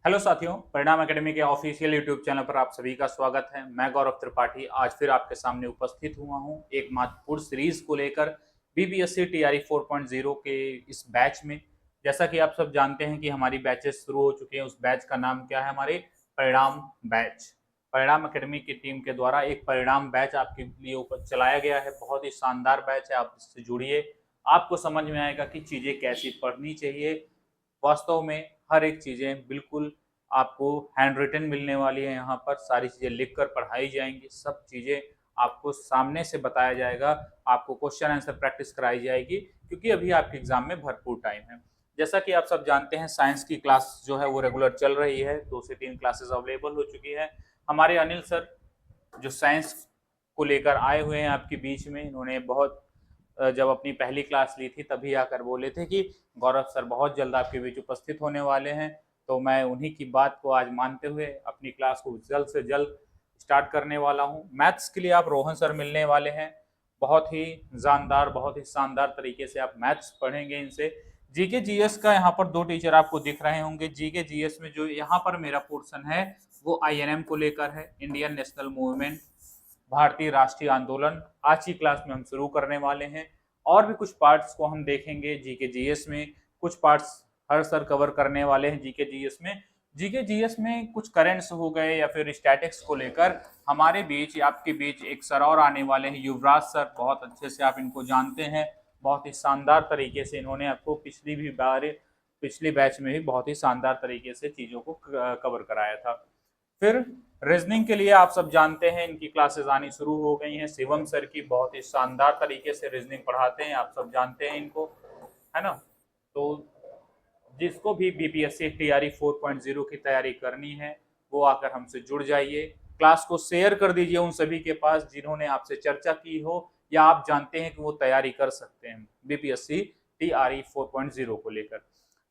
Hello साथियों, परिणाम academy के ऑफिशियल यूट्यूब चैनल पर आप सभी का स्वागत है। मैं गौरव त्रिपाठी आज फिर आपके सामने उपस्थित हुआ हूं एक महत्वपूर्ण सीरीज को लेकर बीपीएससी टीआरई 4.0 के इस बैच में। जैसा कि आप सब जानते हैं कि हमारी बैचेस शुरू हो चुके हैं। उस बैच का नाम क्या है? हमारे परिणाम बैच। परिणाम एकेडमी की टीम के द्वारा एक परिणाम बैच आपके लिए ऊपर चलाया गया है। बहुत ही शानदार बैच है, आप इससे जुड़िए। आपको समझ में आएगा कि चीजें कैसी पढ़नी चाहिए। वास्तव में हर एक चीजें बिल्कुल आपको हैंड रिटन मिलने वाली है। यहाँ पर सारी चीजें लिख कर पढ़ाई जाएंगी, सब चीजें आपको सामने से बताया जाएगा। आपको क्वेश्चन आंसर प्रैक्टिस कराई जाएगी, क्योंकि अभी आपके एग्जाम में भरपूर टाइम है। जैसा कि आप सब जानते हैं, साइंस की क्लास जो है वो रेगुलर चल रही है। 2 से 3 क्लासेस अवेलेबल हो चुकी है। हमारे अनिल सर जो साइंस को लेकर आए हुए हैं आपके बीच में, इन्होंने बहुत जब अपनी पहली क्लास ली थी तभी आकर बोले थे कि गौरव सर बहुत जल्द आपके बीच उपस्थित होने वाले हैं। तो मैं उन्हीं की बात को आज मानते हुए अपनी क्लास को जल्द से जल्द स्टार्ट करने वाला हूं। मैथ्स के लिए आप रोहन सर मिलने वाले हैं। बहुत ही जानदार, बहुत ही शानदार तरीके से आप मैथ्स पढ़ेंगे इनसे। जीके जीएस का यहाँ पर 2 टीचर आपको दिख रहे होंगे। जीके जीएस में जो यहाँ पर मेरा पोर्शन है वो आईएनएम को लेकर है, इंडियन नेशनल मूवमेंट, भारतीय राष्ट्रीय आंदोलन। आज की क्लास में हम शुरू करने वाले हैं। और भी कुछ पार्ट्स को हम देखेंगे जीके जीएस में। कुछ पार्ट्स हर सर कवर करने वाले हैं जीके जीएस में। जीके जीएस में कुछ करेंट्स हो गए या फिर स्टैटिक्स को लेकर हमारे बीच, आपके बीच एक सर और आने वाले हैं, युवराज सर। बहुत अच्छे से आप इनको जानते हैं। बहुत ही शानदार तरीके से इन्होंने आपको पिछली बैच में भी बहुत ही शानदार तरीके से चीजों को कवर कराया था। फिर रीजनिंग के लिए आप सब जानते हैं इनकी क्लासेस आनी शुरू हो गई हैं। शिवम सर की बहुत ही शानदार तरीके से रीजनिंग पढ़ाते हैं, आप सब जानते हैं इनको, है ना। तो जिसको भी बीपीएससी टीआरई 4.0 की तैयारी करनी है वो आकर हमसे जुड़ जाइए। क्लास को शेयर कर दीजिए उन सभी के पास जिन्होंने आपसे चर्चा की हो या आप जानते हैं कि वो तैयारी कर सकते हैं बीपीएससी टीआरई 4.0 को लेकर।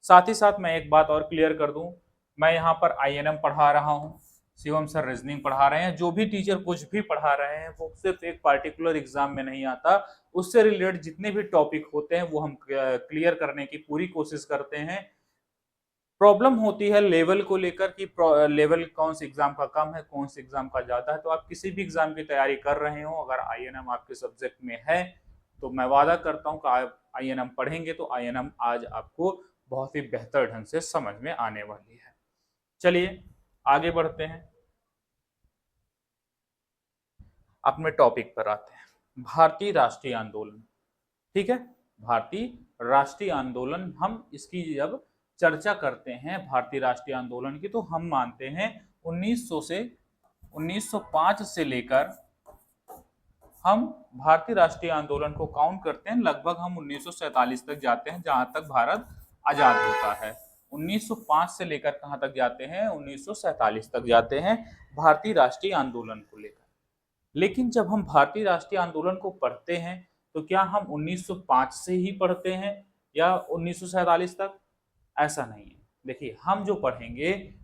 साथ ही साथ मैं एक बात और क्लियर कर दूं, मैं यहाँ पर आईएनएम पढ़ा रहा हूँ, शिवम सर रीजनिंग पढ़ा रहे हैं। जो भी टीचर कुछ भी पढ़ा रहे हैं वो सिर्फ एक पार्टिकुलर एग्जाम में नहीं आता। उससे रिलेटेड जितने भी टॉपिक होते हैं वो हम क्लियर करने की पूरी कोशिश करते हैं। प्रॉब्लम होती है लेवल को लेकर कि लेवल कौन से एग्जाम का कम है, कौन से एग्जाम का ज्यादा है। तो आप किसी भी एग्जाम की तैयारी कर रहे हो, अगर आईएनएम आपके सब्जेक्ट में है तो मैं वादा करता हूँ कि आप आईएनएम पढ़ेंगे तो आईएनएम आज आपको बहुत ही बेहतर ढंग से समझ में आने वाली है। चलिए आगे बढ़ते हैं, अपने टॉपिक पर आते हैं। भारतीय राष्ट्रीय आंदोलन, ठीक है। भारतीय राष्ट्रीय आंदोलन, हम इसकी जब चर्चा करते हैं भारतीय राष्ट्रीय आंदोलन की, तो हम मानते हैं 1900 से 1905 से लेकर हम भारतीय राष्ट्रीय आंदोलन को काउंट करते हैं। लगभग हम 1947 तक जाते हैं, जहां तक भारत आजाद होता है। 1905 से लेकर कहां तक जाते हैं? 1947 तक जाते हैं भारतीय राष्ट्रीय आंदोलन को लेकर। लेकिन जब हम भारतीय राष्ट्रीय आंदोलन को पढ़ते हैं तो क्या हम 1905 से ही पढ़ते हैं या 1947 तक? ऐसा नहीं है। देखिए, हम जो पढ़ेंगे,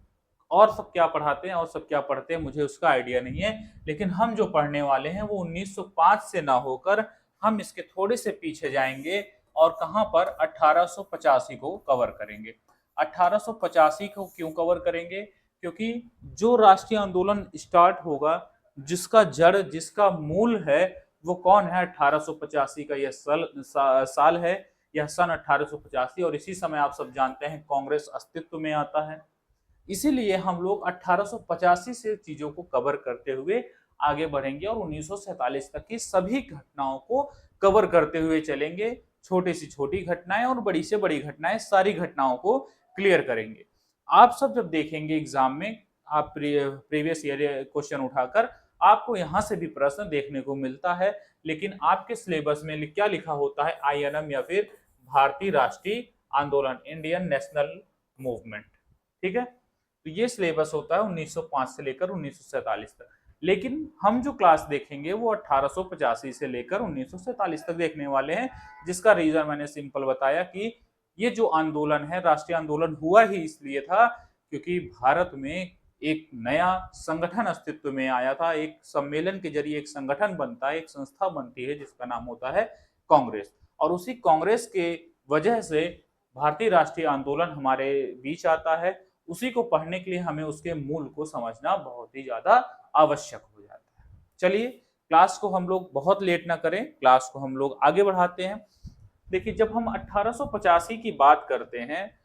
और सब क्या पढ़ाते हैं और सब क्या पढ़ते हैं मुझे उसका आइडिया नहीं है, लेकिन हम जो पढ़ने वाले हैं वो 1905 से ना होकर हम इसके थोड़े से पीछे जाएंगे और कहां पर 1885 को कवर करेंगे। 1885 को क्यों कवर करेंगे? क्योंकि जो राष्ट्रीय आंदोलन स्टार्ट होगा, जिसका जड़, जिसका मूल है, वो कौन है? 1885 का यह साल है, यह सन 1885। और इसी समय आप सब जानते हैं कांग्रेस अस्तित्व में आता है। इसीलिए हम लोग 1885 से चीजों को कवर करते हुए आगे बढ़ेंगे और 1947 तक की सभी घटनाओं को कवर करते हुए चलेंगे। छोटी से छोटी घटनाएं और बड़ी से बड़ी घटनाएं, सारी घटनाओं को क्लियर करेंगे। आप सब जब देखेंगे एग्जाम में, आप प्रीवियस ईयर क्वेश्चन उठाकर, आपको यहां से भी प्रश्न देखने को मिलता है। लेकिन आपके सिलेबस में क्या लिखा होता है? आईएनएम या फिर भारतीय राष्ट्रीय आंदोलन, इंडियन नेशनल मूवमेंट, ठीक है। तो ये सिलेबस होता है 1905 से लेकर 1947 तक। लेकिन हम जो क्लास देखेंगे वो 1885 से लेकर 1947 तक देखने वाले हैं, जिसका रीजन मैंने सिंपल बताया कि ये जो आंदोलन है, राष्ट्रीय आंदोलन हुआ ही इसलिए था क्योंकि भारत में एक नया संगठन अस्तित्व में आया था। एक सम्मेलन के जरिए एक संगठन बनता है, एक संस्था बनती है जिसका नाम होता है कांग्रेस। और उसी कांग्रेस के वजह से भारतीय राष्ट्रीय आंदोलन हमारे बीच आता है। उसी को पढ़ने के लिए हमें उसके मूल को समझना बहुत ही ज्यादा आवश्यक हो जाता है। चलिए क्लास को हम लोग बहुत लेट ना करें, क्लास को हम लोग आगे बढ़ाते हैं। देखिए जब हम 1885 की बात करते हैं,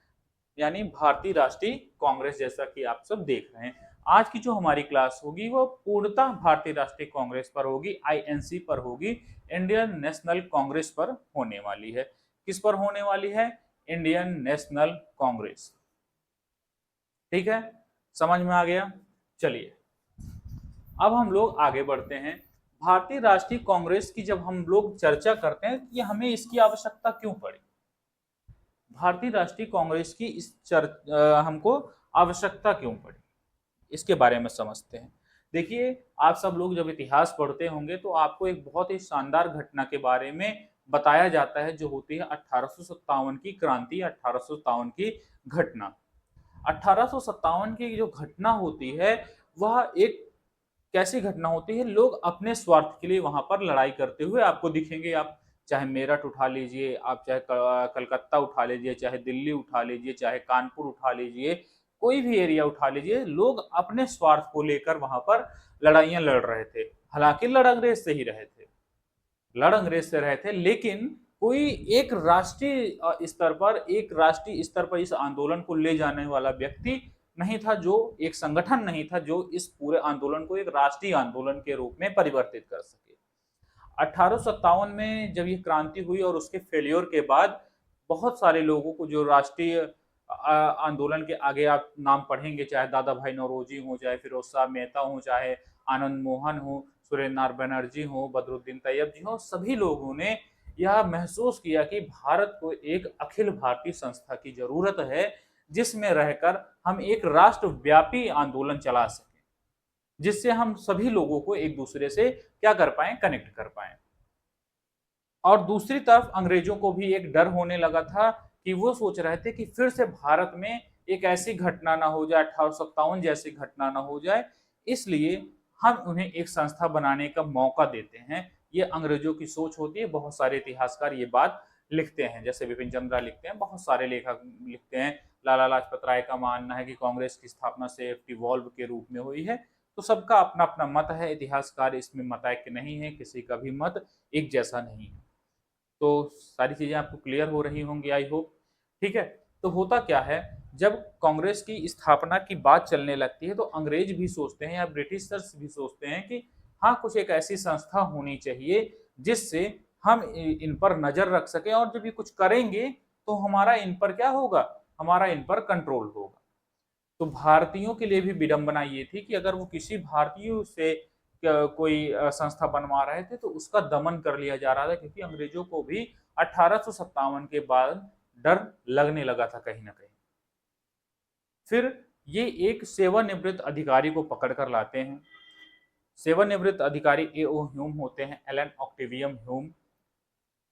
यानी भारतीय राष्ट्रीय कांग्रेस, जैसा कि आप सब देख रहे हैं, आज की जो हमारी क्लास होगी वो पूर्णतः भारतीय राष्ट्रीय कांग्रेस पर होगी, आईएनसी पर होगी, इंडियन नेशनल कांग्रेस पर होने वाली है। किस पर होने वाली है? Indian national Congress. ठीक है, समझ में आ गया। चलिए अब हम लोग आगे बढ़ते हैं। भारतीय राष्ट्रीय कांग्रेस की जब हम लोग चर्चा करते हैं कि हमें इसकी आवश्यकता क्यों पड़ी, भारतीय राष्ट्रीय कांग्रेस की हमको आवश्यकता क्यों पड़ी, इसके बारे में समझते हैं। देखिए आप सब लोग जब इतिहास पढ़ते होंगे तो आपको एक बहुत ही शानदार घटना के बारे में बताया जाता है, जो होती है 1857 की क्रांति, 1857 की घटना। 1857 की जो घटना होती है वह एक कैसी घटना होती है, लोग अपने स्वार्थ के लिए वहां पर लड़ाई करते हुए आपको दिखेंगे। आप चाहे मेरठ उठा लीजिए, आप चाहे कलकत्ता उठा लीजिए, चाहे दिल्ली उठा लीजिए, चाहे कानपुर उठा लीजिए, कोई भी एरिया उठा लीजिए, लोग अपने स्वार्थ को लेकर वहां पर लड़ाइयां लड़ रहे थे। हालांकि लड़ अंग्रेज से ही रहे थे, लड़ अंग्रेज से रहे थे, लेकिन कोई एक राष्ट्रीय स्तर पर, एक राष्ट्रीय स्तर पर इस आंदोलन को ले जाने वाला व्यक्ति नहीं था, जो एक संगठन नहीं था जो इस पूरे आंदोलन को एक राष्ट्रीय आंदोलन के रूप में परिवर्तित कर सके। 1857 में जब ये क्रांति हुई और उसके फेल्योर के बाद बहुत सारे लोगों को, जो राष्ट्रीय आंदोलन के आगे आप नाम पढ़ेंगे, चाहे दादा भाई नौरोजी हो, चाहे फिरोज शाह मेहता हो, चाहे आनंद मोहन हो, सुरेंद्र नाथ बनर्जी हो, बदरुद्दीन तैयब जी हो, सभी लोगों ने यह महसूस किया कि भारत को एक अखिल भारतीय संस्था की जरूरत है, जिसमें रहकर हम एक राष्ट्रव्यापी आंदोलन चला सकें, जिससे हम सभी लोगों को एक दूसरे से क्या कर पाए, कनेक्ट कर पाए। और दूसरी तरफ अंग्रेजों को भी एक डर होने लगा था कि वो सोच रहे थे कि फिर से भारत में एक ऐसी घटना ना हो जाए, 1857 जैसी घटना ना हो जाए, इसलिए हम उन्हें एक संस्था बनाने का मौका देते हैं। ये अंग्रेजों की सोच होती है। बहुत सारे इतिहासकार ये बात लिखते हैं, जैसे विपिन चंद्रा लिखते हैं, बहुत सारे लेखक लिखते हैं। लाला लाजपत राय का मानना है कि कांग्रेस की स्थापना सेफ डिवॉल्व के रूप में हुई है। तो सबका अपना अपना मत है, इतिहासकार इसमें मतैक्य नहीं है, किसी का भी मत एक जैसा नहीं है। तो सारी चीजें आपको क्लियर हो रही होंगी, आई होप। ठीक है, तो होता क्या है, जब कांग्रेस की स्थापना की बात चलने लगती है तो अंग्रेज भी सोचते हैं या ब्रिटिशर्स भी सोचते हैं कि हाँ, कुछ एक ऐसी संस्था होनी चाहिए जिससे हम इन पर नजर रख सकें, और जब ये कुछ करेंगे तो हमारा इन पर क्या होगा, हमारा इन पर कंट्रोल होगा। तो भारतीयों के लिए भी विडंबना ये थी कि अगर वो किसी भारतीय से कोई संस्था बनवा रहे थे तो उसका दमन कर लिया जा रहा था, क्योंकि अंग्रेजों को भी 1857 के बाद डर लगने लगा था कहीं ना कहीं। फिर ये एक सेवानिवृत्त अधिकारी को पकड़ कर लाते हैं। सेवानिवृत्त अधिकारी एओ ह्यूम होते हैं, एलन ऑक्टेवियम ह्यूम,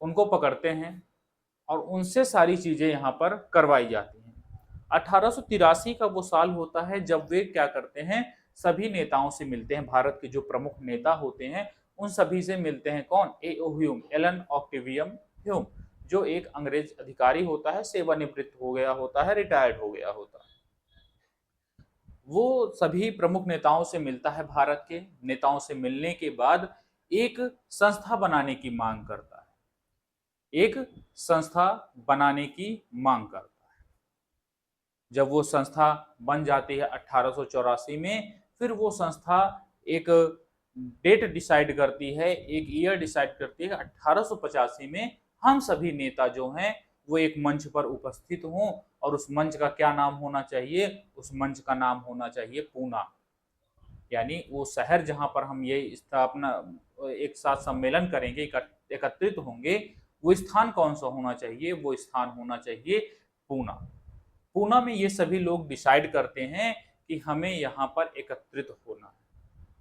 उनको पकड़ते हैं और उनसे सारी चीजें यहाँ पर करवाई जाती हैं। 1883 का वो साल होता है जब वे क्या करते हैं, सभी नेताओं से मिलते हैं, भारत के जो प्रमुख नेता होते हैं उन सभी से मिलते हैं। कौन? एओ ह्यूम, एलन ऑक्टेवियम ह्यूम, जो एक अंग्रेज अधिकारी होता है, सेवानिवृत्त हो गया होता है, रिटायर्ड हो गया होता है। वो सभी प्रमुख नेताओं से मिलता है, भारत के नेताओं से मिलने के बाद एक संस्था बनाने की मांग करता है, एक संस्था बनाने की मांग करता है। जब वो संस्था बन जाती है 1884 में, फिर वो संस्था एक डेट डिसाइड करती है, एक ईयर डिसाइड करती है, 1885 में हम सभी नेता जो हैं वो एक मंच पर उपस्थित हों, और उस मंच का क्या नाम होना चाहिए, उस मंच का नाम होना चाहिए पूना। यानी वो शहर जहां पर हम ये स्थापना एक साथ सम्मेलन करेंगे, एकत्रित होंगे, वो स्थान कौन सा होना चाहिए, वो स्थान होना चाहिए पूना। पूना में ये सभी लोग डिसाइड करते हैं कि हमें यहाँ पर एकत्रित होना है।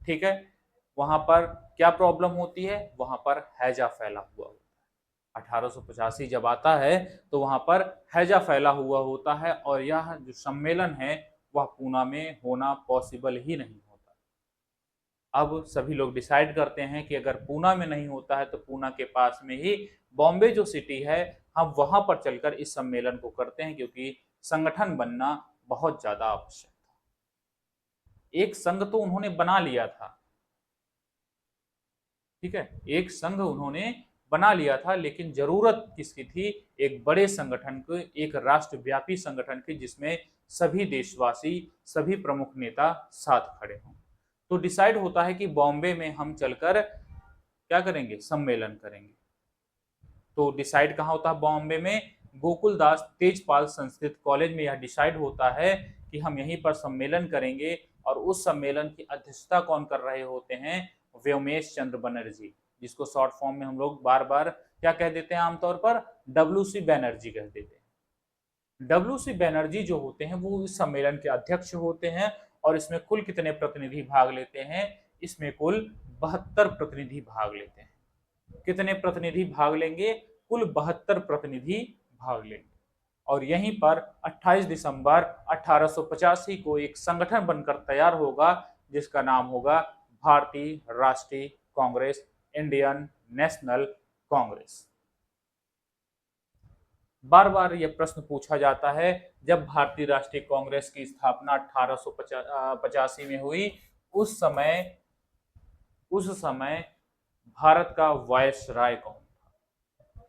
ठीक है, वहां पर क्या प्रॉब्लम होती है, वहां पर हैजा फैला हुआ होता है। 1885 जब आता है तो वहां पर हैजा फैला हुआ होता है, और यह जो सम्मेलन है वह पूना में होना पॉसिबल ही नहीं होता। अब सभी लोग डिसाइड करते हैं कि अगर पूना में नहीं होता है तो पूना के पास में ही बॉम्बे जो सिटी है, हम वहां पर चलकर इस सम्मेलन को करते हैं, क्योंकि संगठन बनना बहुत ज्यादा आवश्यक था। एक संघ तो उन्होंने बना लिया था, ठीक है, एक संघ उन्होंने बना लिया था, लेकिन जरूरत किसकी थी? एक बड़े संगठन को, एक राष्ट्रव्यापी संगठन की, जिसमें सभी देशवासी, सभी प्रमुख नेता साथ खड़े हों। तो डिसाइड होता है कि बॉम्बे में हम चलकर क्या करेंगे? सम्मेलन करेंगे। तो डिसाइड कहाँ होता है? बॉम्बे में गोकुल दास तेजपाल संस्कृत कॉलेज में यह डिसाइड होता है कि हम यहीं पर सम्मेलन करेंगे। और उस सम्मेलन की अध्यक्षता कौन कर रहे होते हैं? व्योमेश चंद्र बनर्जी, जिसको शॉर्ट फॉर्म में हम लोग बार बार क्या कह देते हैं? आमतौर पर WC बैनर्जी कह देते हैं। WC बैनर्जी जो होते हैं वो इस सम्मेलन के अध्यक्ष होते हैं। और इसमें कुल कितने प्रतिनिधि भाग लेते हैं? इसमें कुल 72 प्रतिनिधि भाग लेते हैं। कितने प्रतिनिधि भाग लेंगे? कुल 72 प्रतिनिधि भाग लेंगे। और यहीं पर 28 दिसंबर 1885 को एक संगठन बनकर तैयार होगा, जिसका नाम होगा भारतीय राष्ट्रीय कांग्रेस, इंडियन नेशनल कांग्रेस। बार बार यह प्रश्न पूछा जाता है, जब भारतीय राष्ट्रीय कांग्रेस की स्थापना 1885 में हुई, उस समय भारत का वायसराय कौन था?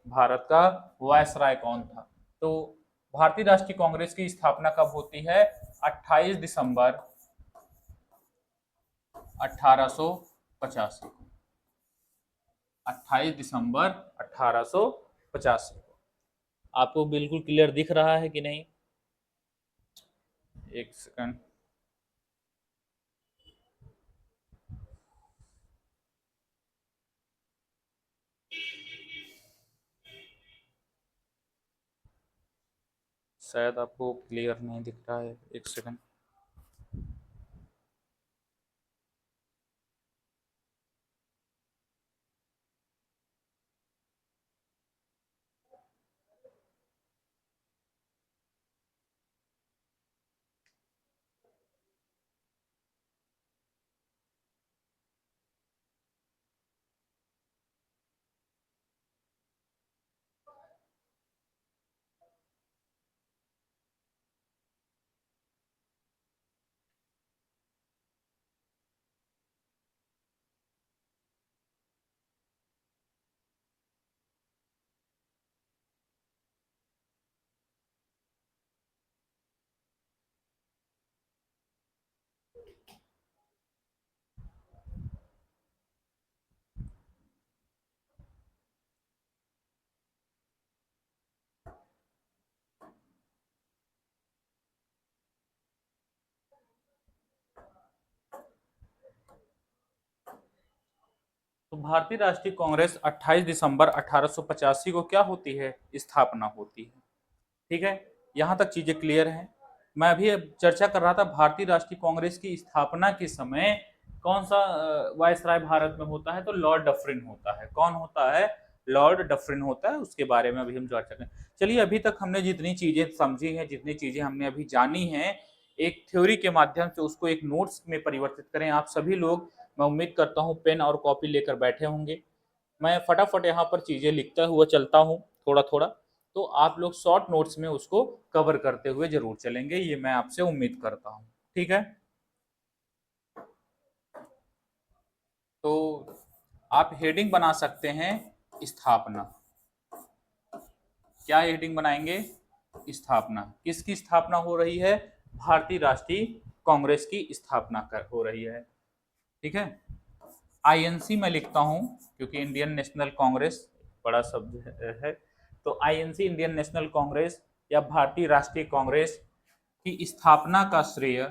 भारत का वायसराय कौन था? तो भारतीय राष्ट्रीय कांग्रेस की स्थापना कब होती है? 28 दिसंबर 1885 को। 28 दिसंबर 1885 को। आपको बिल्कुल क्लियर दिख रहा है कि नहीं? एक सेकंड। शायद आपको क्लियर नहीं दिख रहा है, एक सेकंड। तो भारतीय राष्ट्रीय कांग्रेस 28 दिसंबर 1885 को क्या होती है? स्थापना होती है। ठीक है, यहां तक चीजें क्लियर हैं। मैं अभी चर्चा कर रहा था भारतीय राष्ट्रीय कांग्रेस की स्थापना के समय कौन सा वायसराय भारत में होता है? तो लॉर्ड डफरिन होता है। कौन होता है? लॉर्ड डफरिन होता है। उसके बारे में अभी हम चर्चा करें। चलिए, अभी तक हमने जितनी चीजें समझी हैं, जितनी चीजें हमने अभी जानी हैं, एक थ्योरी के माध्यम से उसको एक नोट्स में परिवर्तित करें। आप सभी लोग, मैं उम्मीद करता हूँ, पेन और कॉपी लेकर बैठे होंगे। मैं फटाफट यहाँ पर चीजें लिखता हुआ चलता हूँ थोड़ा थोड़ा। तो आप लोग शॉर्ट नोट्स में उसको कवर करते हुए जरूर चलेंगे, ये मैं आपसे उम्मीद करता हूँ। ठीक है, तो आप हेडिंग बना सकते हैं स्थापना। क्या हेडिंग बनाएंगे? स्थापना। किसकी स्थापना हो रही है? भारतीय राष्ट्रीय कांग्रेस की स्थापना हो रही है। ठीक है, INC मैं लिखता हूं, क्योंकि इंडियन नेशनल कांग्रेस बड़ा शब्द है। तो INC, इंडियन नेशनल कांग्रेस या भारतीय राष्ट्रीय कांग्रेस की स्थापना का श्रेय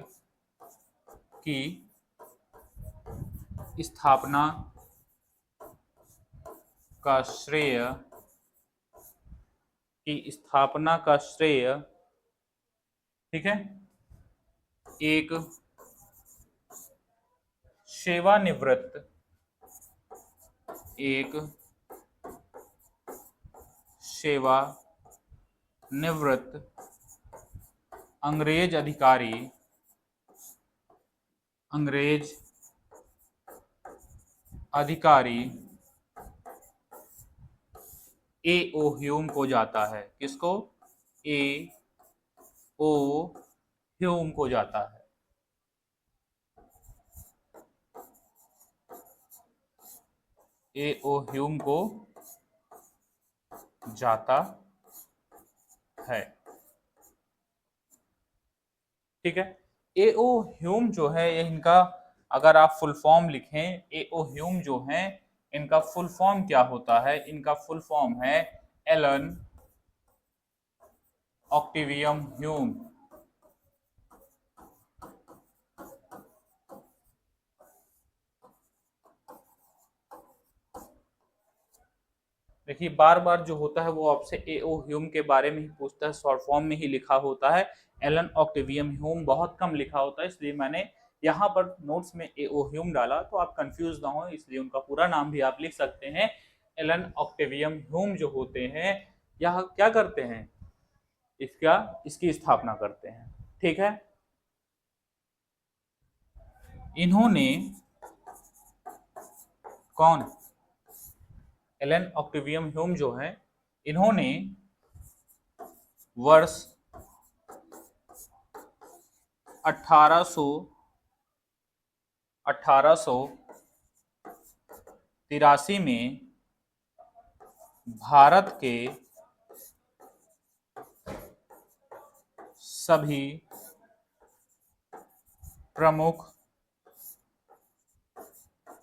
ठीक है, एक सेवानिवृत्त एक सेवानिवृत्त अंग्रेज अधिकारी A.O. ह्यूम को जाता है। किसको? A.O. ह्यूम को जाता है। एओ ह्यूम को जाता है। ठीक है। एओ ह्यूम जो है ये इनका, अगर आप फुल फॉर्म लिखें, एओ ह्यूम जो है इनका फुल फॉर्म क्या होता है? इनका फुल फॉर्म है एलन ऑक्टेवियम ह्यूम। देखिए बार बार जो होता है वो आपसे एओ ह्यूम के बारे में ही पूछता है, शॉर्ट फॉर्म में ही लिखा होता है। एलन ऑक्टेवियम ह्यूम बहुत कम लिखा होता है, इसलिए मैंने यहाँ पर नोट्स में एओ ह्यूम डाला, तो आप कंफ्यूज ना हो, इसलिए उनका पूरा नाम भी आप लिख सकते हैं। एलन ऑक्टेवियम ह्यूम जो होते हैं यह क्या करते हैं? इसकी स्थापना करते हैं। ठीक है। इन्होंने, कौन? एलन ऑक्टेवियम ह्यूम जो है इन्होंने वर्ष 1883 में भारत के सभी प्रमुख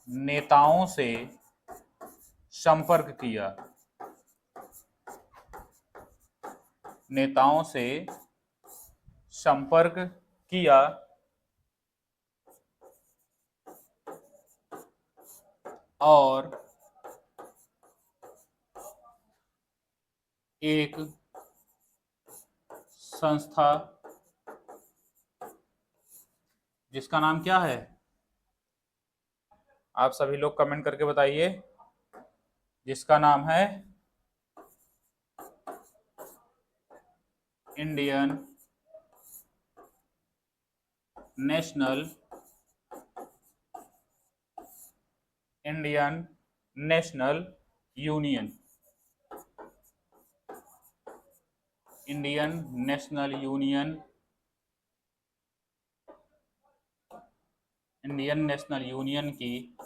नेताओं से संपर्क किया। नेताओं से संपर्क किया और एक संस्था जिसका नाम क्या है? आप सभी लोग कमेंट करके बताइए। जिसका नाम है Indian national union. Indian national union की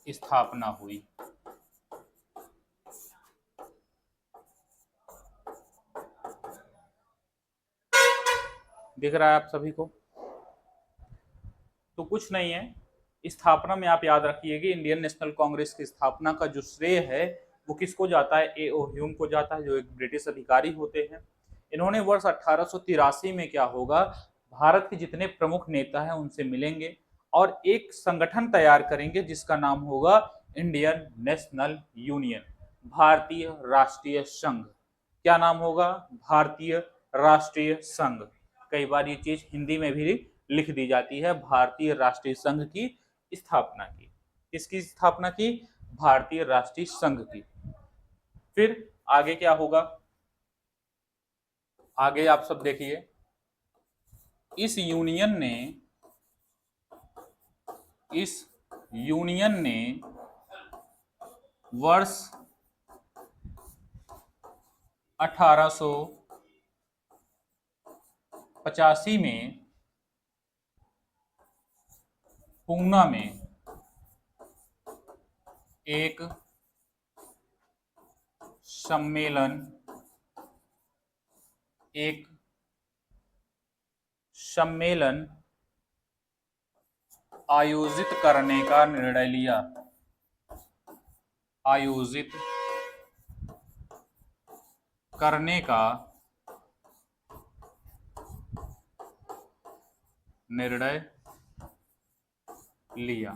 स्थापना हुई। दिख रहा है आप सभी को? तो कुछ नहीं है, स्थापना में आप याद रखिए कि इंडियन नेशनल कांग्रेस की स्थापना का जो श्रेय है वो किसको जाता है? एओ ह्यूम को जाता है, जो एक ब्रिटिश अधिकारी होते हैं। इन्होंने वर्ष 1883 में क्या होगा, भारत के जितने प्रमुख नेता हैं उनसे मिलेंगे और एक संगठन तैयार करेंगे जिसका नाम होगा इंडियन नेशनल यूनियन, भारतीय राष्ट्रीय संघ। क्या नाम होगा? भारतीय राष्ट्रीय संघ। कई बार ये चीज हिंदी में भी लिख दी जाती है, भारतीय राष्ट्रीय संघ की स्थापना की। किसकी स्थापना की? भारतीय राष्ट्रीय संघ की। फिर आगे क्या होगा? आगे आप सब देखिए, इस यूनियन ने वर्ष 1885 में पूना में एक सम्मेलन आयोजित करने का निर्णय लिया। आयोजित करने का निर्णय लिया।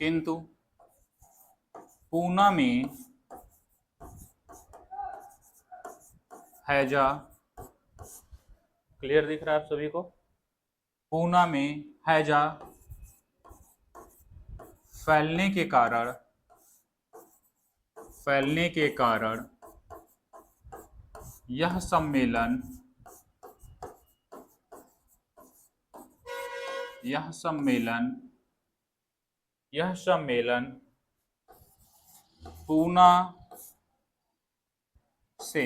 किंतु पूना में हैजा, क्लियर दिख रहा है आप सभी को? पूना में हैजा फैलने के कारण यह सम्मेलन यह सम्मेलन पूना से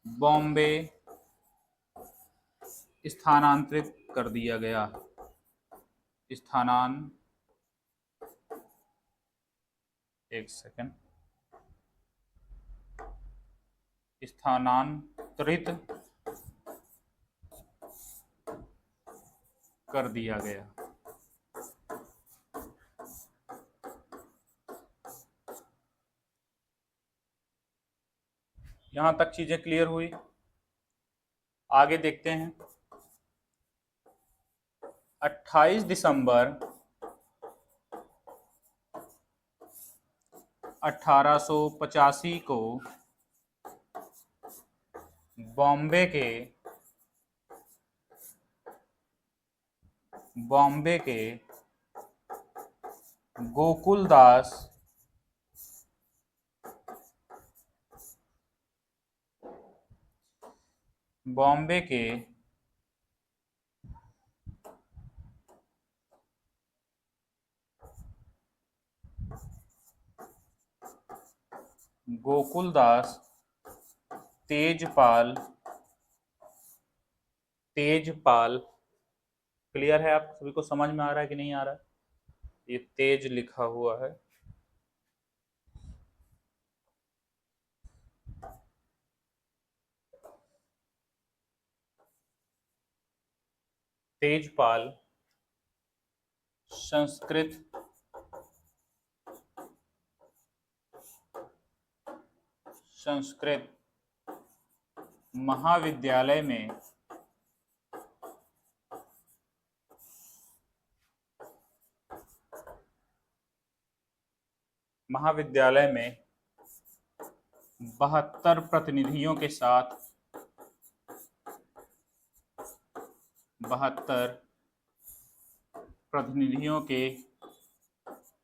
बॉम्बे स्थानांतरित कर दिया गया। एक सेकंड, स्थानांतरित कर दिया गया। यहां तक चीजें क्लियर हुई। आगे देखते हैं। 28 दिसंबर 1885 को बॉम्बे के गोकुलदास बॉम्बे के गोकुलदास तेजपाल क्लियर है? आप सभी को समझ में आ रहा है कि नहीं आ रहा है? ये तेज लिखा हुआ है। तेजपाल संस्कृत महाविद्यालय में महाविद्यालय में 72 प्रतिनिधियों के साथ 72 प्रतिनिधियों के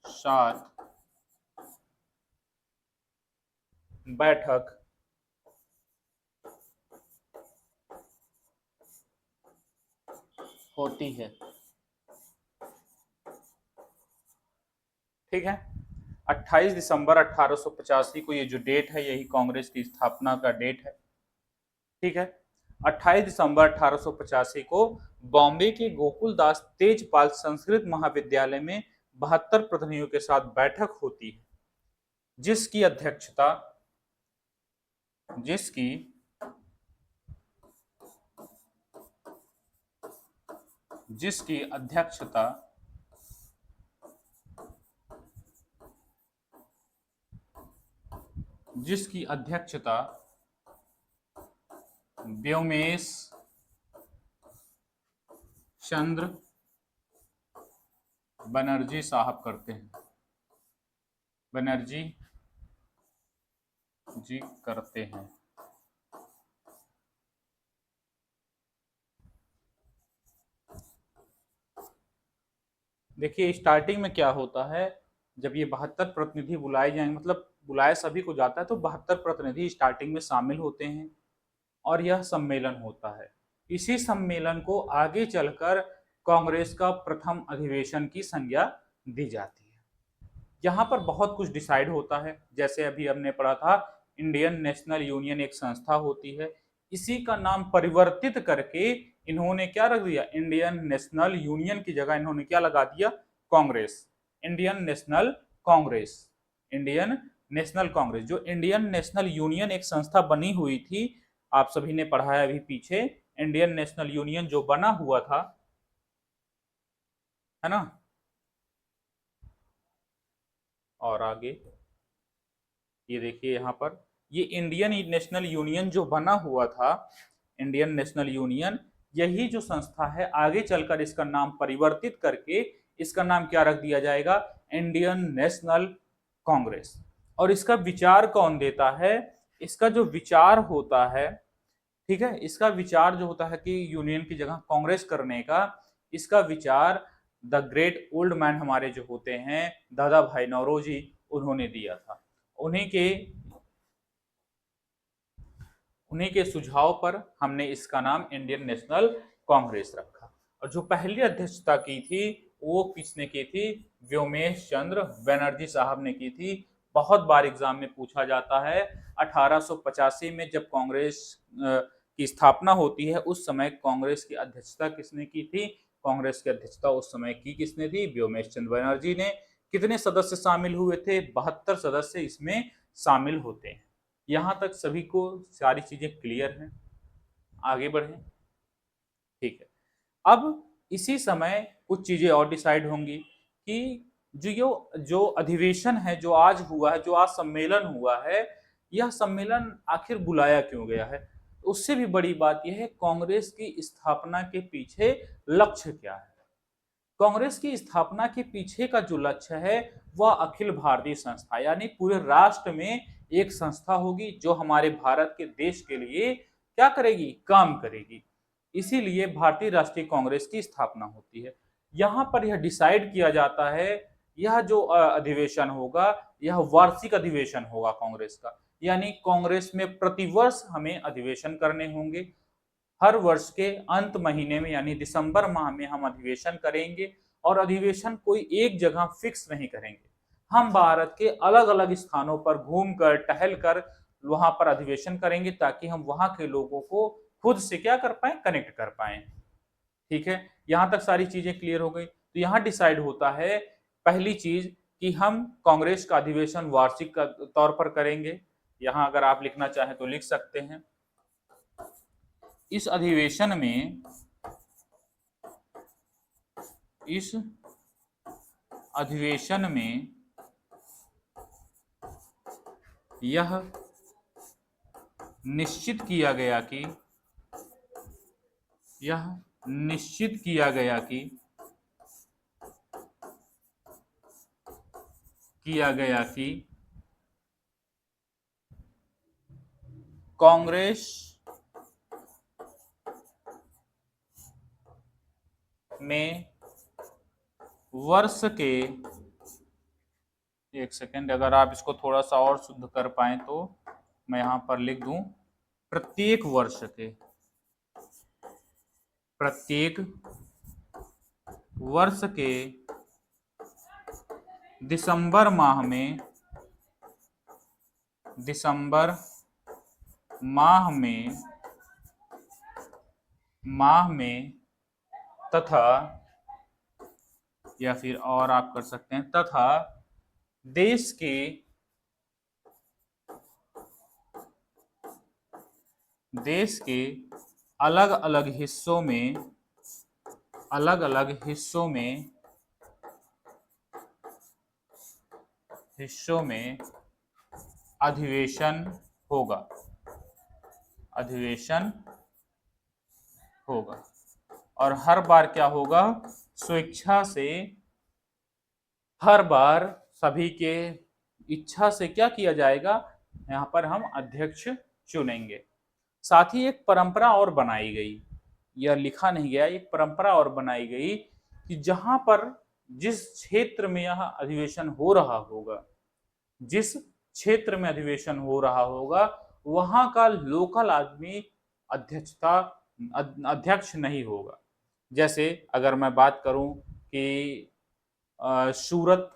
साथ बैठक होती है। ठीक है, 28 दिसंबर 1885 को ये जो डेट है यही कांग्रेस की स्थापना का डेट है। ठीक है, 28 दिसंबर 1885 को बॉम्बे के गोकुलदास तेजपाल संस्कृत महाविद्यालय में 72 प्रतिनिधियों के साथ बैठक होती है, जिसकी अध्यक्षता व्योमेश चंद्र बनर्जी साहब करते हैं। बनर्जी जी करते हैं। देखिए स्टार्टिंग में क्या होता है, जब ये 72 प्रतिनिधि बुलाए जाएंगे, मतलब बुलाए सभी को जाता है, तो 72 प्रतिनिधि स्टार्टिंग में शामिल होते हैं और यह सम्मेलन होता है। इसी सम्मेलन को आगे चलकर कांग्रेस का प्रथम अधिवेशन की संज्ञा दी जाती है। यहाँ पर बहुत कुछ डिसाइड होता है, जैसे अभी हमने पढ़ा था इंडियन नेशनल यूनियन एक संस्था होती है, इसी का नाम परिवर्तित करके इन्होंने क्या रख दिया, इंडियन नेशनल यूनियन की जगह इन्होंने क्या लगा दिया, कांग्रेस। Indian national Congress. जो इंडियन नेशनल यूनियन एक संस्था बनी हुई थी, आप सभी ने पढ़ा है अभी पीछे, इंडियन नेशनल यूनियन जो बना हुआ था, है ना। और आगे ये देखिए यहाँ पर, ये इंडियन नेशनल यूनियन जो बना हुआ था, इंडियन नेशनल यूनियन, यही जो संस्था है आगे चलकर इसका नाम परिवर्तित करके इसका नाम क्या रख दिया जाएगा, इंडियन नेशनल कांग्रेस। और इसका विचार कौन देता है, इसका जो विचार होता है, ठीक है, इसका विचार जो होता है कि यूनियन की जगह कांग्रेस करने का, इसका विचार द ग्रेट ओल्ड मैन हमारे जो होते हैं दादा भाई नौरोजी, उन्होंने दिया था। उन्हीं के सुझाव पर हमने इसका नाम इंडियन नेशनल कांग्रेस रखा। और जो पहली अध्यक्षता की थी वो किसने की थी? व्योमेश चंद्र बनर्जी साहब ने की थी। बहुत बार एग्जाम में पूछा जाता है। 1885 में जब कांग्रेस की स्थापना होती है उस समय कांग्रेस की अध्यक्षता किसने की थी? कांग्रेस की अध्यक्षता उस समय की किसने थी? व्योमेश चंद्र बनर्जी ने। कितने सदस्य शामिल हुए थे? 72 सदस्य इसमें शामिल होते हैं। यहां तक सभी को सारी चीजें क्लियर हैं? आगे बढ़े। ठीक है। अब इसी समय कुछ चीजें और डिसाइड होंगी कि जो अधिवेशन है, जो आज हुआ है, जो आज सम्मेलन हुआ है, यह सम्मेलन आखिर बुलाया क्यों गया है? उससे भी बड़ी बात यह है कांग्रेस की स्थापना के पीछे लक्ष्य क्या है। कांग्रेस की स्थापना के पीछे का जो लक्ष्य है वह अखिल भारतीय संस्था, यानी पूरे राष्ट्र में एक संस्था होगी जो हमारे भारत के देश के लिए क्या करेगी? काम करेगी। इसीलिए भारतीय राष्ट्रीय कांग्रेस की स्थापना होती है। यहाँ पर यह डिसाइड किया जाता है, यह जो अधिवेशन होगा यह वार्षिक अधिवेशन होगा कांग्रेस का, यानी कांग्रेस में प्रतिवर्ष हमें अधिवेशन करने होंगे। हर वर्ष के अंत महीने में यानी दिसंबर माह में हम अधिवेशन करेंगे और अधिवेशन कोई एक जगह फिक्स नहीं करेंगे। हम भारत के अलग अलग स्थानों पर घूमकर टहल कर वहां पर अधिवेशन करेंगे ताकि हम वहां के लोगों को खुद से क्या कर पाए? कनेक्ट कर पाए। ठीक है, यहां तक सारी चीजें क्लियर हो गई। तो यहां डिसाइड होता है पहली चीज कि हम कांग्रेस का अधिवेशन वार्षिक तौर पर करेंगे। यहां अगर आप लिखना चाहें तो लिख सकते हैं। इस अधिवेशन में इस अधिवेशन में यह निश्चित किया गया कि यह निश्चित किया गया कि कांग्रेस में वर्ष के, एक सेकेंड, अगर आप इसको थोड़ा सा और शुद्ध कर पाए तो मैं यहां पर लिख दूं प्रत्येक वर्ष के दिसंबर माह में तथा, या फिर और आप कर सकते हैं, तथा देश के अलग अलग हिस्सों में अधिवेशन होगा और हर बार क्या होगा? स्वेच्छा से, हर बार सभी के इच्छा से क्या किया जाएगा? यहाँ पर हम अध्यक्ष चुनेंगे। साथ ही एक परंपरा और बनाई गई, यह लिखा नहीं गया, एक परंपरा और बनाई गई कि जहां पर जिस क्षेत्र में यह अधिवेशन हो रहा होगा, वहां का लोकल आदमी अध्यक्ष नहीं होगा। जैसे अगर मैं बात करूं कि सूरत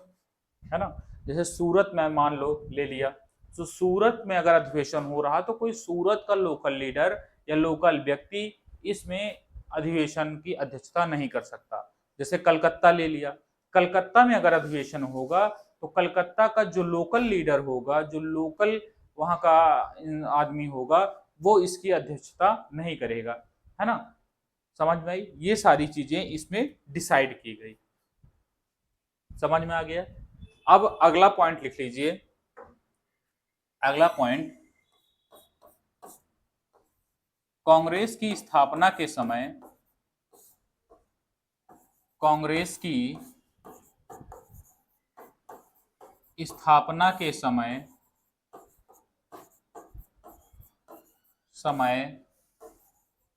है ना, जैसे सूरत में मान लो ले लिया, तो सूरत में अगर अधिवेशन हो रहा तो कोई सूरत का लोकल लीडर या लोकल व्यक्ति इसमें अधिवेशन की अध्यक्षता नहीं कर सकता। जैसे कलकत्ता ले लिया, कलकत्ता में अगर अधिवेशन होगा तो कलकत्ता का जो लोकल लीडर होगा, जो लोकल वहां का आदमी होगा, वो इसकी अध्यक्षता नहीं करेगा। है ना, समझ में आई? ये सारी चीजें इसमें डिसाइड की गई। समझ में आ गया? अब अगला पॉइंट लिख लीजिए। अगला पॉइंट, कांग्रेस की स्थापना के समय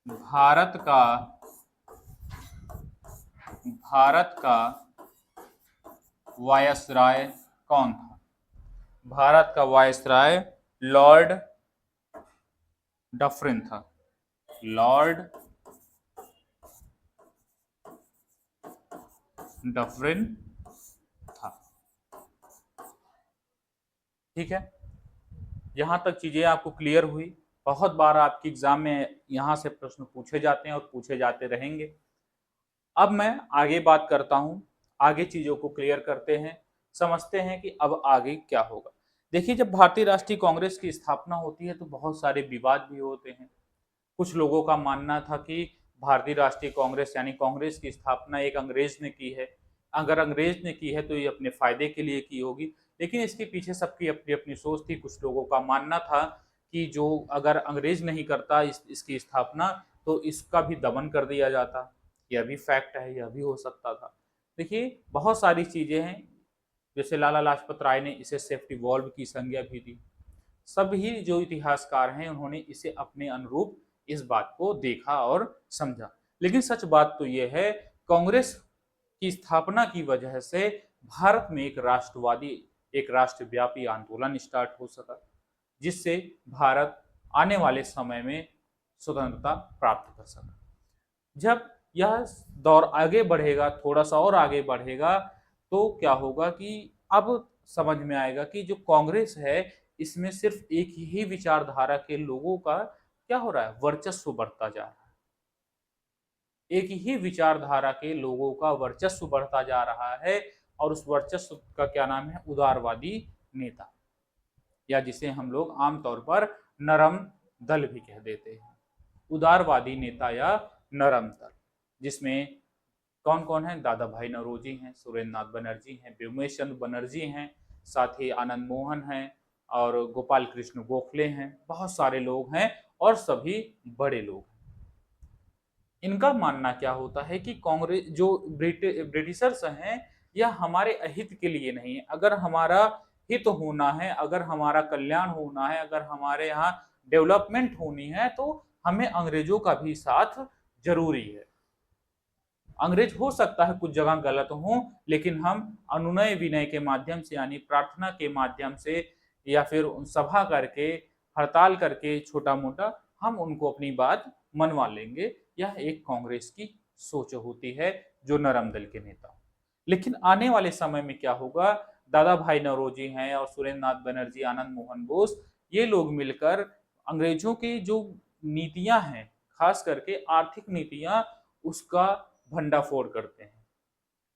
भारत का वायसराय कौन था? भारत का वायसराय लॉर्ड डफरिन था। लॉर्ड डफरिन था। ठीक है, यहां तक चीजें आपको क्लियर हुई। बहुत बार आपके एग्जाम में यहां से प्रश्न पूछे जाते हैं और पूछे जाते रहेंगे। अब मैं आगे बात करता हूं, आगे चीजों को क्लियर करते हैं, समझते हैं कि अब आगे क्या होगा। देखिए, जब भारतीय राष्ट्रीय कांग्रेस की स्थापना होती है तो बहुत सारे विवाद भी होते हैं। कुछ लोगों का मानना था कि भारतीय राष्ट्रीय कांग्रेस यानी कांग्रेस की स्थापना एक अंग्रेज ने की है, अगर अंग्रेज ने की है तो ये अपने फायदे के लिए की होगी। लेकिन इसके पीछे सबकी अपनी अपनी सोच थी। कुछ लोगों का मानना था कि जो अगर अंग्रेज नहीं करता इसकी स्थापना तो इसका भी दमन कर दिया जाता। यह भी फैक्ट है, यह भी हो सकता था। देखिए, बहुत सारी चीजें हैं, जैसे लाला लाजपत राय ने इसे सेफ्टी वॉल्व की संज्ञा भी दी। सभी जो इतिहासकार हैं उन्होंने इसे अपने अनुरूप इस बात को देखा और समझा। लेकिन सच बात तो यह है, कांग्रेस की स्थापना की वजह से भारत में एक राष्ट्रवादी, एक राष्ट्रव्यापी आंदोलन स्टार्ट हो सका, जिससे भारत आने वाले समय में स्वतंत्रता प्राप्त कर सका। जब यह दौर आगे बढ़ेगा, थोड़ा सा और आगे बढ़ेगा, तो क्या होगा कि अब समझ में आएगा कि जो कांग्रेस है इसमें सिर्फ एक ही विचारधारा के लोगों का क्या हो रहा है, वर्चस्व बढ़ता जा रहा है। एक ही विचारधारा के लोगों का वर्चस्व बढ़ता जा रहा है, और उस वर्चस्व का क्या नाम है, उदारवादी नेता, या जिसे हम लोग आमतौर पर नरम दल भी कह देते हैं। उदारवादी नेता या नरम दल, जिसमें कौन कौन है, दादा भाई नौरोजी हैं, सुरेंद्र नाथ बनर्जी हैं, व्योमेश चंद्र बनर्जी हैं, साथ ही आनंद मोहन हैं और गोपाल कृष्ण गोखले हैं। बहुत सारे लोग हैं और सभी बड़े लोग हैं। इनका मानना क्या होता है कि कांग्रेस जो ब्रिटिशर्स हैं, यह हमारे अहित के लिए नहीं है। अगर हमारा हित होना है, अगर हमारा कल्याण होना है, अगर हमारे यहाँ डेवलपमेंट होनी है, तो हमें अंग्रेजों का भी साथ जरूरी है। अंग्रेज हो सकता है कुछ जगह गलत हो, लेकिन हम अनुनय विनय के माध्यम से यानी प्रार्थना के माध्यम से या फिर सभा करके, हड़ताल करके, छोटा मोटा हम उनको अपनी बात मनवा लेंगे। यह एक कांग्रेस की सोच होती है, जो नरम दल के नेता। लेकिन आने वाले समय में क्या होगा, दादा भाई नौरोजी हैं और सुरेंद्र नाथ बनर्जी, आनंद मोहन बोस, ये लोग मिलकर अंग्रेजों की जो नीतियां हैं, खास करके आर्थिक नीतियां, उसका भंडाफोड़ करते हैं।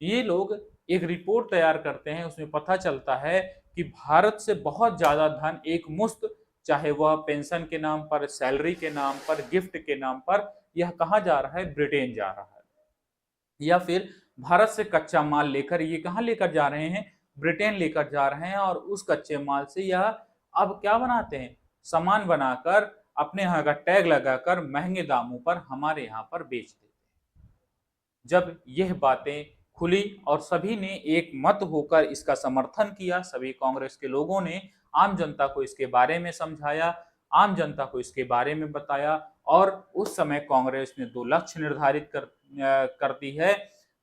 ये लोग एक रिपोर्ट तैयार करते हैं, उसमें पता चलता है कि भारत से बहुत ज्यादा धन एक मुश्त, चाहे वह पेंशन के नाम पर, सैलरी के नाम पर, गिफ्ट के नाम पर, यह कहाँ जा रहा है, ब्रिटेन जा रहा है। या फिर भारत से कच्चा माल लेकर ये कहाँ लेकर जा रहे हैं, ब्रिटेन लेकर जा रहे हैं, और उस कच्चे माल से यह अब क्या बनाते हैं, सामान बनाकर अपने यहाँ का टैग लगाकर महंगे दामों पर हमारे यहाँ पर बेच देते हैं। जब यह बातें खुली और सभी ने एक मत होकर इसका समर्थन किया, सभी कांग्रेस के लोगों ने आम जनता को इसके बारे में समझाया, आम जनता को इसके बारे में बताया, और उस समय कांग्रेस ने दो लक्ष्य निर्धारित करती है।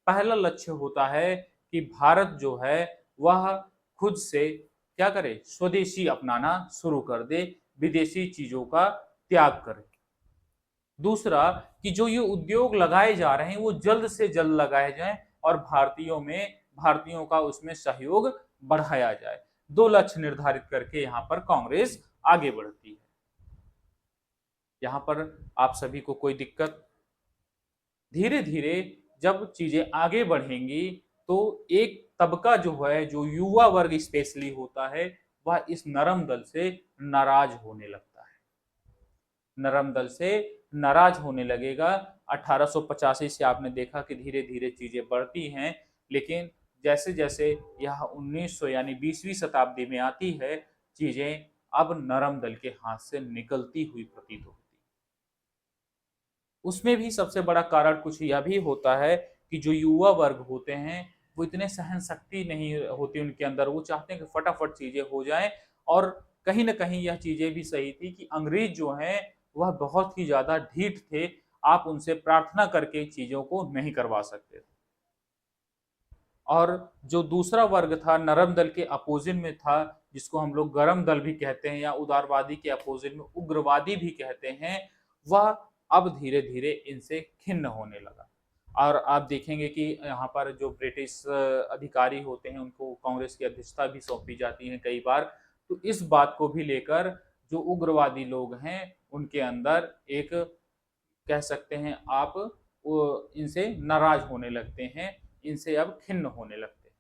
पहला लक्ष्य होता है कि भारत जो है वह खुद से क्या करे, स्वदेशी अपनाना शुरू कर दे, विदेशी चीजों का त्याग करे। दूसरा कि जो ये उद्योग लगाए जा रहे हैं वो जल्द से जल्द लगाए जाएं और भारतीयों का उसमें सहयोग बढ़ाया जाए। दो लक्ष्य निर्धारित करके यहाँ पर कांग्रेस आगे बढ़ती है। यहाँ पर आप सभी को कोई दिक्कत, धीरे धीरे जब चीजें आगे बढ़ेंगी तो एक तबका जो है, जो युवा वर्ग स्पेशली होता है, वह इस नरम दल से नाराज होने लगता है, नरम दल से नाराज होने लगेगा। 1885 से आपने देखा कि धीरे धीरे चीजें बढ़ती हैं, लेकिन जैसे जैसे यह 1900 यानी 20वीं शताब्दी में आती है, चीजें अब नरम दल के हाथ से निकलती हुई प्रतीत होती। उसमें भी सबसे बड़ा कारण कुछ यह भी होता है कि जो युवा वर्ग होते हैं वो इतने सहन शक्ति नहीं होती उनके अंदर, वो चाहते हैं कि फटाफट चीजें हो जाएं। और कहीं ना कहीं यह चीजें भी सही थी कि अंग्रेज जो हैं वह बहुत ही ज्यादा ढीठ थे, आप उनसे प्रार्थना करके चीजों को नहीं करवा सकते थे। और जो दूसरा वर्ग था नरम दल के अपोजिट में था, जिसको हम लोग गरम दल भी कहते हैं या उदारवादी के अपोजिट में उग्रवादी भी कहते हैं, वह अब धीरे धीरे इनसे खिन्न होने लगा। और आप देखेंगे कि यहाँ पर जो ब्रिटिश अधिकारी होते हैं उनको कांग्रेस की अध्यक्षता भी सौंपी जाती है कई बार। तो इस बात को भी लेकर जो उग्रवादी लोग हैं उनके अंदर एक, कह सकते हैं आप, वो इनसे नाराज होने लगते हैं, इनसे अब खिन्न होने लगते हैं।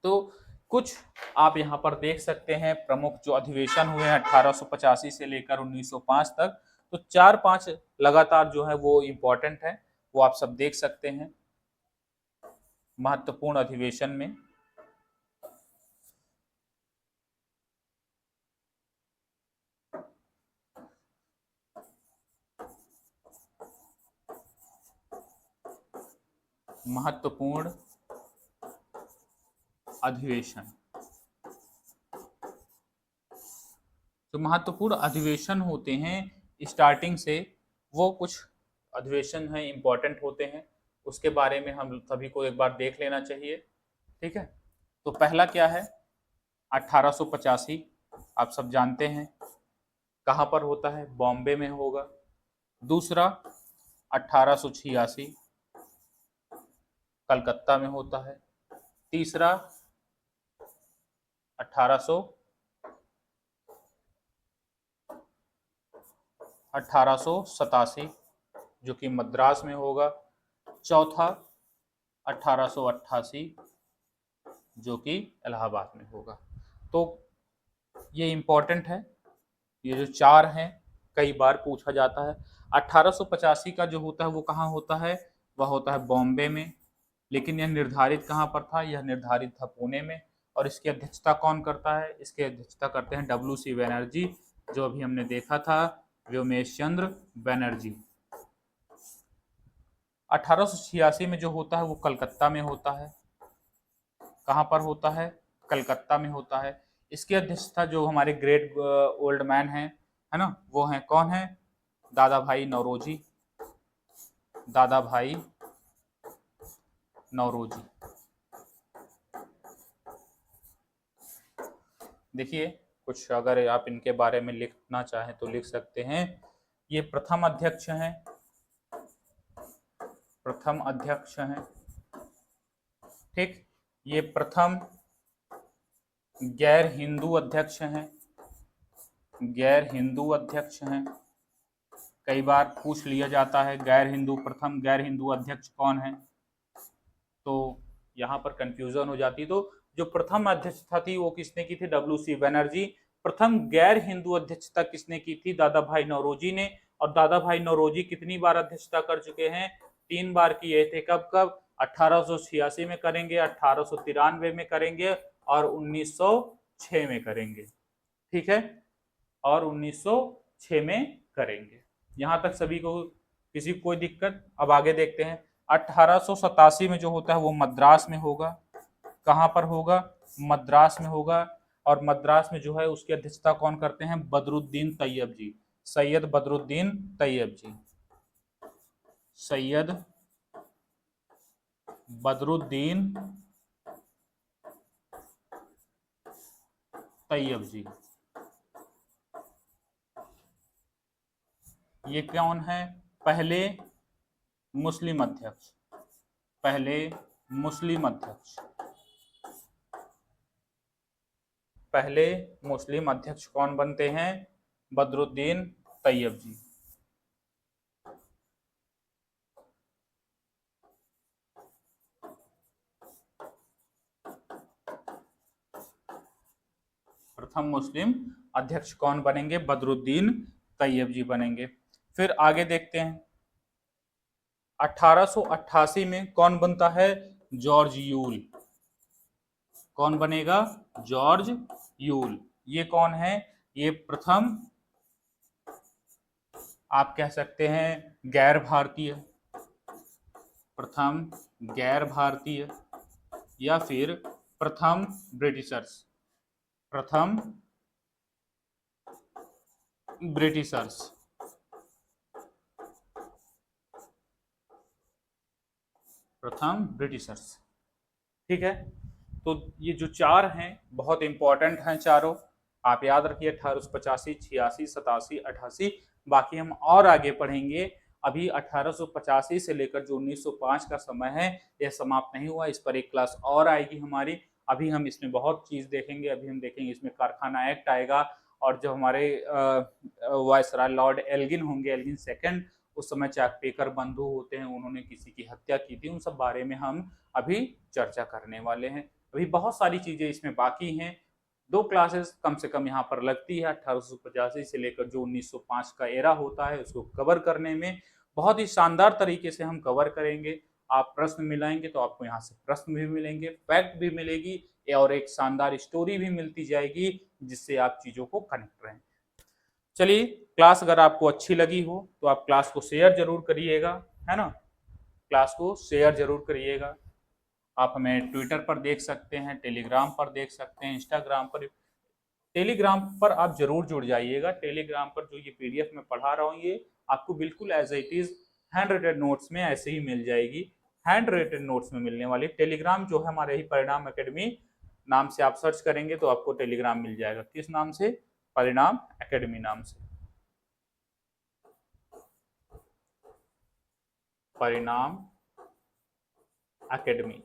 तो कुछ आप यहाँ पर देख सकते हैं प्रमुख जो अधिवेशन हुए हैं 1885 से लेकर 1905 तक, तो 4-5 लगातार जो है वो इम्पोर्टेंट है, वो आप सब देख सकते हैं महत्वपूर्ण अधिवेशन में। महत्वपूर्ण अधिवेशन, जो महत्वपूर्ण अधिवेशन होते हैं स्टार्टिंग से, वो कुछ अधिवेशन हैं इम्पोर्टेंट होते हैं, उसके बारे में हम सभी को एक बार देख लेना चाहिए। ठीक है, तो पहला क्या है, 1885, आप सब जानते हैं कहाँ पर होता है, बॉम्बे में होगा। दूसरा 1886 कलकत्ता में होता है। तीसरा 1887 जो कि मद्रास में होगा। चौथा 1888 जो कि इलाहाबाद में होगा। तो ये इम्पोर्टेंट है, ये जो चार हैं कई बार पूछा जाता है। 1885 का जो होता है वो कहाँ होता है, वह होता है बॉम्बे में, लेकिन यह निर्धारित कहाँ पर था, यह निर्धारित था पुणे में। और इसकी अध्यक्षता कौन करता है, इसकी अध्यक्षता करते हैं WC बनर्जी, जो अभी हमने देखा था, व्योमेश चंद्र बनर्जी। 1886 में जो होता है वो कलकत्ता में होता है। कहाँ पर होता है, कलकत्ता में होता है। इसकी अध्यक्षता जो हमारे ग्रेट ओल्ड मैन है ना, वो हैं, कौन है, दादा भाई नौरोजी, दादा भाई नौरोजी। देखिए कुछ अगर आप इनके बारे में लिखना चाहें तो लिख सकते हैं। ये प्रथम अध्यक्ष हैं, प्रथम अध्यक्ष हैं। ठीक, ये प्रथम गैर हिंदू अध्यक्ष हैं, गैर हिंदू अध्यक्ष हैं। कई बार पूछ लिया जाता है गैर हिंदू, प्रथम गैर हिंदू अध्यक्ष कौन है, तो यहाँ पर कंफ्यूजन हो जाती। तो जो प्रथम अध्यक्षता थी वो किसने की थी, WC बनर्जी। प्रथम गैर हिंदू अध्यक्षता किसने की थी, दादा भाई नौरोजी ने। और दादा भाई नौरोजी कितनी बार अध्यक्षता कर चुके हैं, 3 बार किए थे। कब कब, 1886 में करेंगे, 1893 में करेंगे और 1906 में करेंगे। ठीक है, और 1906 में करेंगे। यहाँ तक सभी को, किसी को कोई दिक्कत। अब आगे देखते हैं, 1887 में जो होता है वो मद्रास में होगा। कहाँ पर होगा, मद्रास में होगा। और मद्रास में जो है उसकी अध्यक्षता कौन करते हैं, बदरुद्दीन तैयब जी, सैयद बदरुद्दीन तैयब जी, सैयद बदरुद्दीन तैयब जी। ये कौन है, पहले मुस्लिम अध्यक्ष, पहले मुस्लिम अध्यक्ष, पहले मुस्लिम अध्यक्ष कौन बनते हैं, बदरुद्दीन तैयब जी। प्रथम मुस्लिम अध्यक्ष कौन बनेंगे, बदरुद्दीन तैयब जी बनेंगे। फिर आगे देखते हैं, 1888 में कौन बनता है, जॉर्ज यूल। कौन बनेगा, जॉर्ज यूल। ये कौन है, ये प्रथम, आप कह सकते हैं गैर भारतीय, प्रथम गैर भारतीय, या फिर प्रथम ब्रिटिशर्स, प्रथम ब्रिटिशर्स, प्रथम ब्रिटिशर्स। ठीक है, तो ये जो चार हैं बहुत इंपॉर्टेंट हैं चारों, आप याद रखिए, 1885, 86, 87, 88। बाकी हम और आगे पढ़ेंगे अभी 1885 से लेकर जो 1905 का समय है यह समाप्त नहीं हुआ। इस पर एक क्लास और आएगी हमारी। अभी हम इसमें बहुत चीज़ देखेंगे। अभी हम देखेंगे इसमें कारखाना एक्ट आएगा, और जो हमारे वायसराय लॉर्ड एल्गिन होंगे, एल्गिन सेकंड, उस समय चाकपेकर बंधु होते हैं, उन्होंने किसी की हत्या की थी, उन सब बारे में हम अभी चर्चा करने वाले हैं। अभी बहुत सारी चीज़ें इसमें बाकी हैं। 2 क्लासेस कम से कम यहाँ पर लगती है 1885 से लेकर जो 1905 का एरा होता है उसको कवर करने में। बहुत ही शानदार तरीके से हम कवर करेंगे। आप प्रश्न मिलाएंगे तो आपको यहाँ से प्रश्न भी मिलेंगे, फैक्ट भी मिलेगी, और एक शानदार स्टोरी भी मिलती जाएगी, जिससे आप चीज़ों को कनेक्ट रहें। चलिए, क्लास अगर आपको अच्छी लगी हो तो आप क्लास को शेयर जरूर करिएगा, है ना। क्लास को शेयर जरूर करिएगा। आप हमें ट्विटर पर देख सकते हैं, टेलीग्राम पर देख सकते हैं, इंस्टाग्राम पर। टेलीग्राम पर आप जरूर जुड़ जाइएगा। टेलीग्राम पर जो ये पीडीएफ मैं पढ़ा रहा हूँ ये आपको बिल्कुल as it is hand written notes में ऐसे ही मिल जाएगी। हैंड रिटेन नोट्स में मिलने वाली टेलीग्राम जो है हमारे ही परिणाम एकेडमी नाम से आप सर्च करेंगे तो आपको टेलीग्राम मिल जाएगा। किस नाम से? परिणाम एकेडमी नाम से। परिणाम एकेडमी,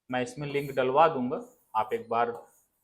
मैं इसमें लिंक डलवा दूंगा, आप एक बार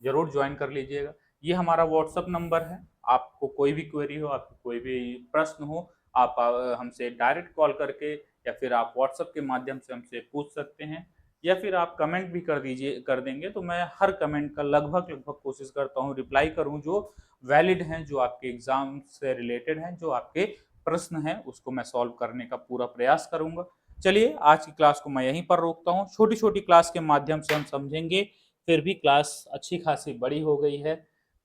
जरूर ज्वाइन कर लीजिएगा। ये हमारा व्हाट्सअप नंबर है। आपको कोई भी क्वेरी हो, आपको कोई भी प्रश्न हो, आप हमसे डायरेक्ट कॉल करके या फिर आप व्हाट्सअप के माध्यम से हमसे पूछ सकते हैं, या फिर आप कमेंट भी कर देंगे तो मैं हर कमेंट का लगभग कोशिश करता हूँ रिप्लाई करूँ, जो वैलिड हैं, जो आपके एग्जाम से रिलेटेड हैं, जो आपके प्रश्न हैं उसको मैं सॉल्व करने का पूरा प्रयास करूंगा। चलिए, आज की क्लास को मैं यहीं पर रोकता हूँ। छोटी छोटी क्लास के माध्यम से हम समझेंगे, फिर भी क्लास अच्छी खासी बड़ी हो गई है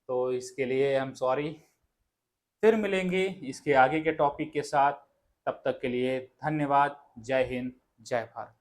तो इसके लिए हम सॉरी। फिर मिलेंगे इसके आगे के टॉपिक के साथ। तब तक के लिए धन्यवाद। जय हिंद, जय भारत।